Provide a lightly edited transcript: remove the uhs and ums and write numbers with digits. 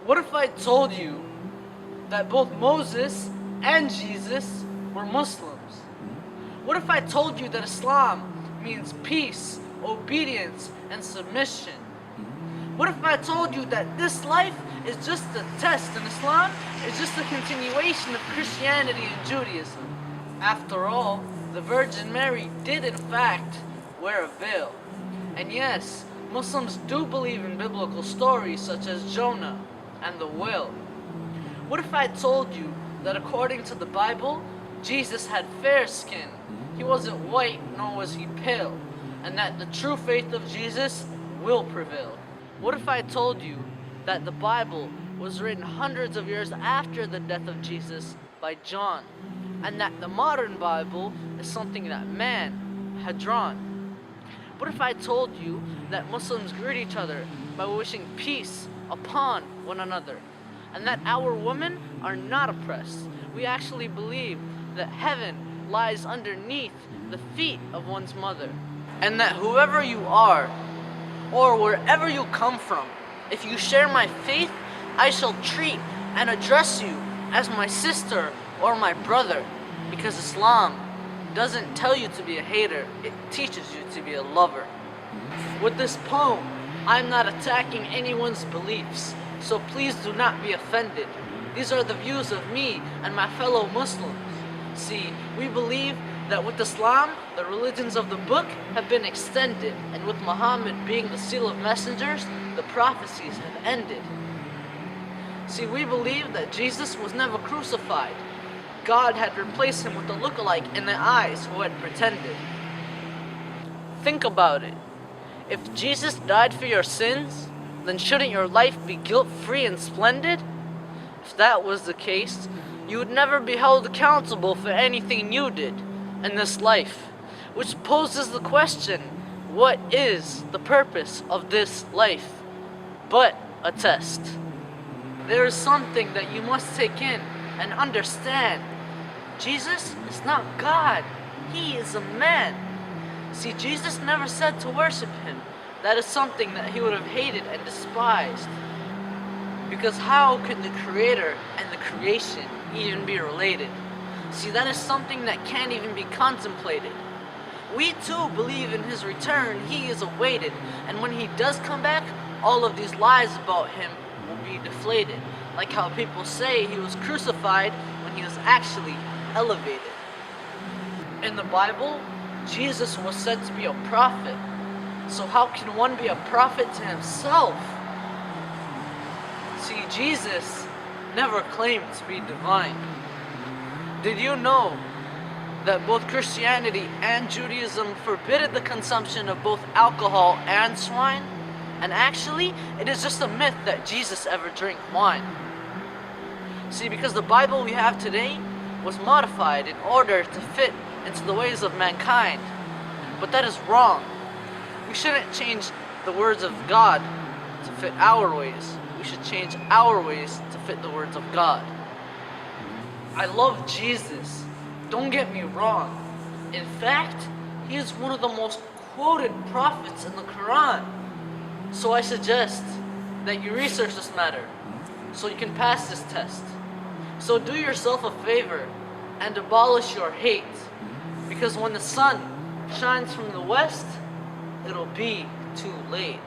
What if I told you that both Moses and Jesus were Muslims? What if I told you that Islam means peace, obedience, and submission? What if I told you that this life is just a test and Islam is just a continuation of Christianity and Judaism? After all, the Virgin Mary did in fact wear a veil. And yes, Muslims do believe in biblical stories such as Jonah and the whale. What if I told you that according to the Bible, Jesus had fair skin, he wasn't white nor was he pale, and that the true faith of Jesus will prevail? What if I told you that the Bible was written hundreds of years after the death of Jesus by John, and that the modern Bible is something that man had drawn? What if I told you that Muslims greet each other by wishing peace upon one another, and that our women are not oppressed? We actually believe that heaven lies underneath the feet of one's mother, and that whoever you are, or wherever you come from, if you share my faith, I shall treat and address you as my sister or my brother, because Islam doesn't tell you to be a hater, it teaches you to be a lover. With this poem, I'm not attacking anyone's beliefs, so please do not be offended. These are the views of me and my fellow Muslims. See, we believe that with Islam, the religions of the book have been extended, and with Muhammad being the seal of messengers, the prophecies have ended. See, we believe that Jesus was never crucified. God had replaced him with a lookalike in the eyes who had pretended. Think about it. If Jesus died for your sins, then shouldn't your life be guilt-free and splendid? If that was the case, you would never be held accountable for anything you did in this life, which poses the question, what is the purpose of this life but a test? There is something that you must take in and understand. Jesus is not God, he is a man. See, Jesus never said to worship him. That is something that he would have hated and despised. Because how could the creator and the creation even be related? See, that is something that can't even be contemplated. We too believe in his return, he is awaited, and when he does come back, all of these lies about him will be deflated. Like how people say he was crucified when he was actually elevated. In the Bible, Jesus was said to be a prophet. So how can one be a prophet to himself? See, Jesus never claimed to be divine. Did you know that both Christianity and Judaism forbid the consumption of both alcohol and swine? And actually, it is just a myth that Jesus ever drank wine. See, because the Bible we have today was modified in order to fit into the ways of mankind. But that is wrong. We shouldn't change the words of God to fit our ways. We should change our ways to fit the words of God. I love Jesus. Don't get me wrong. In fact, he is one of the most quoted prophets in the Quran. So I suggest that you research this matter so you can pass this test. So do yourself a favor and abolish your hate, because when the sun shines from the west, it'll be too late.